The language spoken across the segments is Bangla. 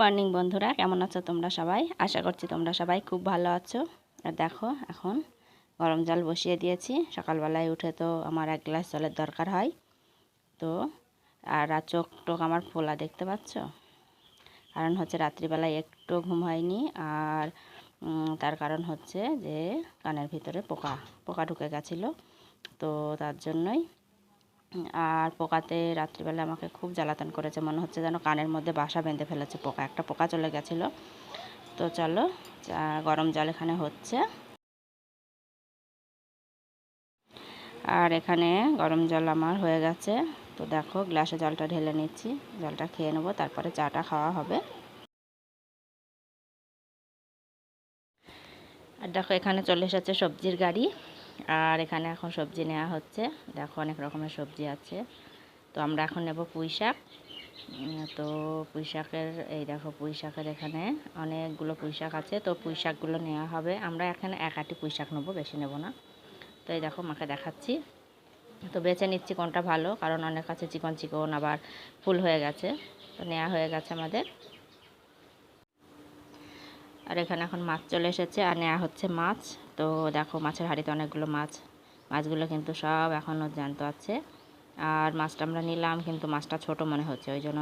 মর্নিং বন্ধুরা, কেমন আছো তোমরা সবাই? আশা করছি তোমরা সবাই খুব ভালো আছো। আর দেখো, এখন গরম জল বসিয়ে দিয়েছি। সকালবেলায় উঠে তো আমার এক গ্লাস জলের দরকার হয়। তো আর চোখ টোক আমার ফোলা, দেখতে পাচ্ছ? কারণ হচ্ছে রাত্রিবেলায় একটু ঘুম হয়নি। আর তার কারণ হচ্ছে যে কানের ভিতরে পোকা পোকা ঢুকে গেছিলো। তো তার জন্যই। আর পোকাতে রাত্রিবেলা আমাকে খুব জ্বালাতন করেছে, মনে হচ্ছে যেন কানের মধ্যে বাসা বেঁধে ফেলেছে পোকা। একটা পোকা চলে গেছিলো। তো চলো, গরম জল এখানে হচ্ছে। আর এখানে গরম জল আমার হয়ে গেছে। তো দেখো, গ্লাসে জলটা ঢেলে নিচ্ছি, জলটা খেয়ে নেবো, তারপরে চাটা খাওয়া হবে। আর দেখো, এখানে চলে এসেছে সবজির গাড়ি। আর এখানে এখন সবজি নেওয়া হচ্ছে। দেখো, অনেক রকমের সবজি আছে। তো আমরা এখন নেব পুঁই শাক। তো পুঁই শাকের, এই দেখো পুঁই শাকের এখানে অনেকগুলো পুঁই শাক আছে। তো পুঁই শাকগুলো নেওয়া হবে। আমরা এখানে এক আটি পুঁই শাক নেবো, বেশি নেব না। তো এই দেখো, মাকে দেখাচ্ছি। তো বেছে নিচ্ছি কোনটা ভালো, কারণ অনেক আছে চিকন চিকন, আবার ফুল হয়ে গেছে। তো নেওয়া হয়ে গেছে আমাদের। আর এখানে এখন মাছ চলে এসেছে, আর নেওয়া হচ্ছে মাছ। তো দেখো, মাছের হাঁড়িতে অনেকগুলো মাছ। মাছগুলো কিন্তু সব এখনও জ্যান্ত আছে। আর মাছটা আমরা নিলাম, কিন্তু মাছটা ছোট মনে হচ্ছে, ওই জন্য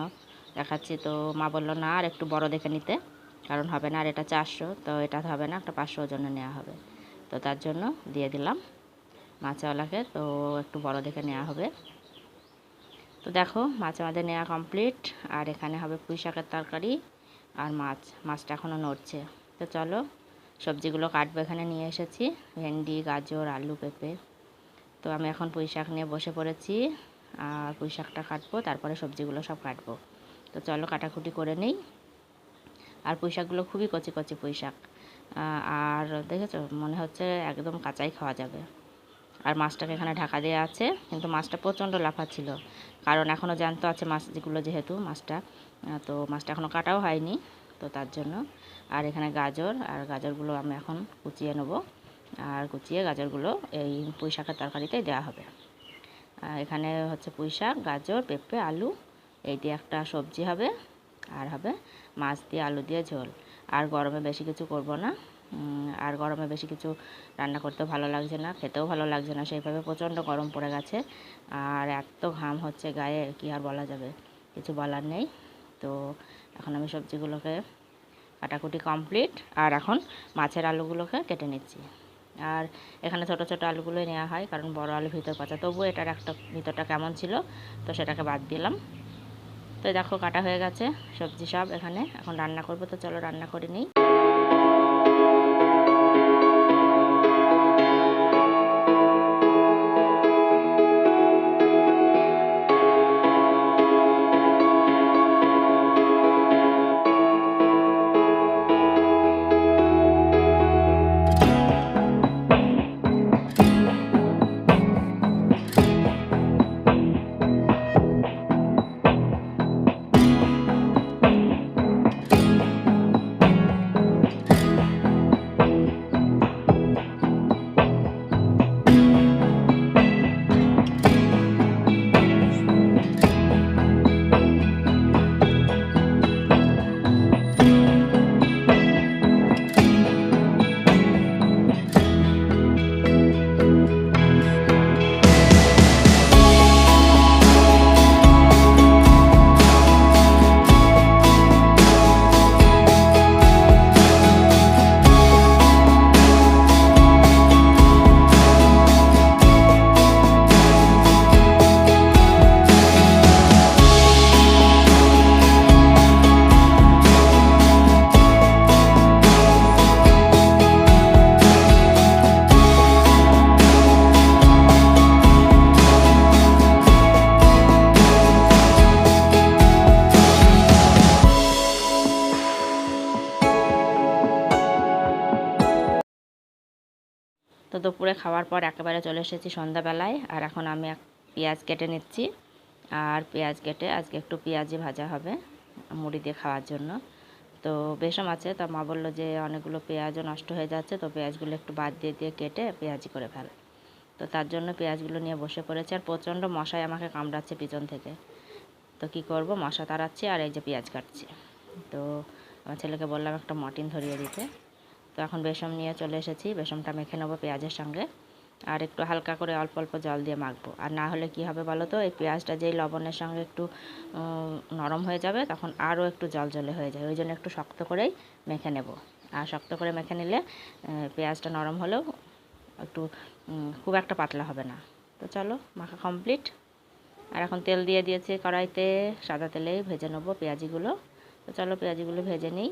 দেখাচ্ছি। তো মা বললো না, আর একটু বড় দেখে নিতে, কারণ হবে না। আর এটা 400, তো এটা হবে না, একটা 500 ওজনে নেওয়া হবে। তো তার জন্য দিয়ে দিলাম মাছওয়ালাকে। তো একটু বড় দেখে নেওয়া হবে। তো দেখো, মাছ আমাদের নেওয়া কমপ্লিট। আর এখানে হবে পুঁই শাকের তরকারি আর মাছটা এখনও নড়ছে। তো চলো, সবজিগুলো কাটবো। এখানে নিয়ে এসেছি ভেন্ডি, গাজর, আলু, পেঁপে। তো আমি এখন পুঁই শাক নিয়ে বসে পড়েছি। আর পুঁই শাকটা কাটবো, তারপরে সবজিগুলো সব কাটবো। তো চলো, কাটাকুটি করে নেই। আর পুঁই শাকগুলো খুবই কচি কচি পুঁই শাক। আর দেখেছো, মনে হচ্ছে একদম কাঁচাই খাওয়া যাবে। আর মাছটাকে এখানে ঢাকা দেওয়া আছে, কিন্তু মাছটা প্রচণ্ড লাফাচ্ছিল, কারণ এখনও জ্যান্ত আছে মাছগুলো, যেহেতু মাছটা তো মাছটা এখনও কাটাও হয়নি। তো তার জন্য। আর এখানে গাজর, আর গাজরগুলো আমি এখন কুচিয়ে নেব। আর কুচিয়ে গাজরগুলো এই পুঁই শাকের তরকারিতেই দেওয়া হবে। এখানে হচ্ছে পুঁই শাক, গাজর, পেঁপে, আলু, এই দিয়ে একটা সবজি হবে। আর হবে মাছ দিয়ে আলু দিয়ে ঝোল। আর গরমে বেশি কিছু করব না। আর গরমে বেশি কিছু রান্না করতেও ভালো লাগছে না, খেতেও ভালো লাগছে না, সেইভাবে প্রচণ্ড গরম পড়ে গেছে। আর এত ঘাম হচ্ছে গায়ে, কি আর বলা যাবে, কিছু বলার নেই। তো এখন আমি সবজিগুলোকে কাটাকুটি কমপ্লিট। আর এখন মাছের আলুগুলোকে কেটে নিচ্ছি। আর এখানে ছোট ছোট আলুগুলোই নেওয়া হয়, কারণ বড় আলু ভিতর পচা। তবুও এটার একটা ভিতরটা কেমন ছিল, তো সেটাকে বাদ দিলাম। তো দেখো, কাটা হয়ে গেছে সবজি সব। এখানে এখন রান্না করবো। তো চলো, রান্না করে নিই। তো দুপুরে খাওয়ার পর একেবারে চলে এসেছি সন্ধ্যাবেলায়। আর এখন আমি পেঁয়াজ কেটে নিচ্ছি। আর পেঁয়াজ কেটে আজকে একটু পেঁয়াজি ভাজা হবে মুড়ি দিয়ে খাওয়ার জন্য। তো বেসম আছে, তো মা বললো যে অনেকগুলো পেঁয়াজও নষ্ট হয়ে যাচ্ছে, তো পেঁয়াজগুলো একটু বাদ দিয়ে দিয়ে কেটে পেঁয়াজি করে ফেল। তো তার জন্য পেঁয়াজগুলো নিয়ে বসে পড়েছে। আর প্রচণ্ড মশাই আমাকে কামড়াচ্ছে পিছন থেকে। তো কি করব, মশা তাড়াচ্ছি আর এই যে পেঁয়াজ কাটছি। তো আমার ছেলেকে বললাম একটা মর্টিন ধরিয়ে দিতে। তো এখন বেসন নিয়ে চলে এসেছি, বেসনটা মেখে নেবো পেঁয়াজের সঙ্গে, আর একটু হালকা করে অল্প অল্প জল দিয়ে মাখবো। আর না হলে কি হবে বলো তো, এই পেঁয়াজটা যেই লবণের সঙ্গে একটু নরম হয়ে যাবে তখন আরও একটু জল জলে হয়ে যায়, ওই জন্য একটু শক্ত করেই মেখে নেব। আর শক্ত করে মেখে নিলে পেঁয়াজটা নরম হলেও একটু খুব একটা পাতলা হবে না। তো চলো, মাখা কমপ্লিট। আর এখন তেল দিয়ে দিয়েছি কড়াইতে, সাদা তেলেই ভেজে নেবো পেঁয়াজিগুলো। তো চলো পেঁয়াজিগুলো ভেজে নিই।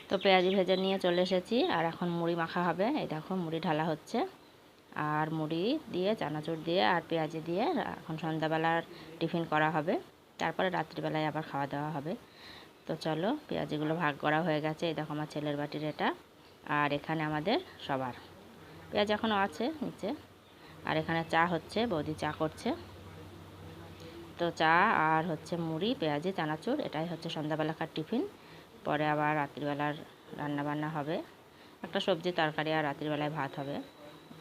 তো পেঁয়াজি ভেজে নিয়ে চলে এসেছি, আর এখন মুড়ি মাখা হবে। এই দেখো মুড়ি ঢালা হচ্ছে, আর মুড়ি দিয়ে চানাচুর দিয়ে আর পেঁয়াজি দিয়ে এখন সন্ধ্যাবেলার টিফিন করা হবে, তারপরে রাত্রিবেলায় আবার খাওয়া দাওয়া হবে। তো চলো, পেঁয়াজিগুলো ভাগ করা হয়ে গেছে। এই দেখো আমার ছেলের বাটির এটা, আর এখানে আমাদের সবার পেঁয়াজ এখনও আছে নিচে। আর এখানে চা হচ্ছে, বৌদি চা করছে। তো চা আর হচ্ছে মুড়ি পেঁয়াজি চানাচুর, এটাই হচ্ছে সন্ধ্যাবেলাকার টিফিন। পরে আবার রাত্রিবেলার রান্নাবান্না হবে, একটা সবজি তরকারি, আর রাত্রিবেলায় ভাত হবে।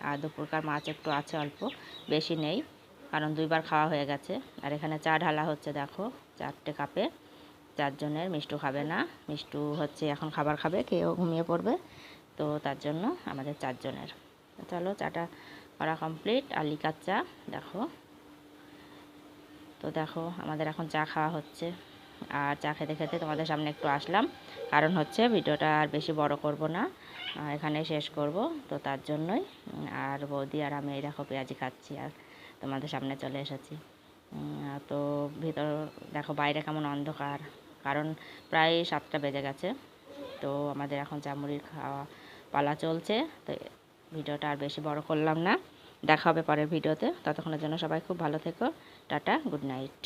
আর দুপুরকার মাছ একটু আছে অল্প, বেশি নেই, কারণ 2বার খাওয়া হয়ে গেছে। আর এখানে চা ঢালা হচ্ছে, দেখো 4টে কাপে, 4 জনের। মিষ্টু খাবে না, মিষ্টু হচ্ছে এখন খাবার খাবে, খেয়েও ঘুমিয়ে পড়বে। তো তার জন্য আমাদের 4 জনের। চলো, চাটা করা কমপ্লিট। আর লিকার চা দেখো। তো দেখো আমাদের এখন চা খাওয়া হচ্ছে, আর চা খেতে খেতে তোমাদের সামনে একটু আসলাম, কারণ হচ্ছে ভিডিওটা আর বেশি বড় করব না, এখানে শেষ করব। তো তার জন্যই। আর বৌদি আর আমি এই দেখো পেঁয়াজি খাচ্ছি, আর তোমাদের সামনে চলে এসেছি। তো ভিতর দেখো বাইরে কেমন অন্ধকার, কারণ প্রায় 7টা বেজে গেছে। তো আমাদের এখন চামড়ির খাওয়া পালা চলছে। তো ভিডিওটা আর বেশি বড় করলাম না, দেখা হবে পরের ভিডিওতে। ততক্ষণের জন্য সবাই খুব ভালো থেকো। Tata, good night.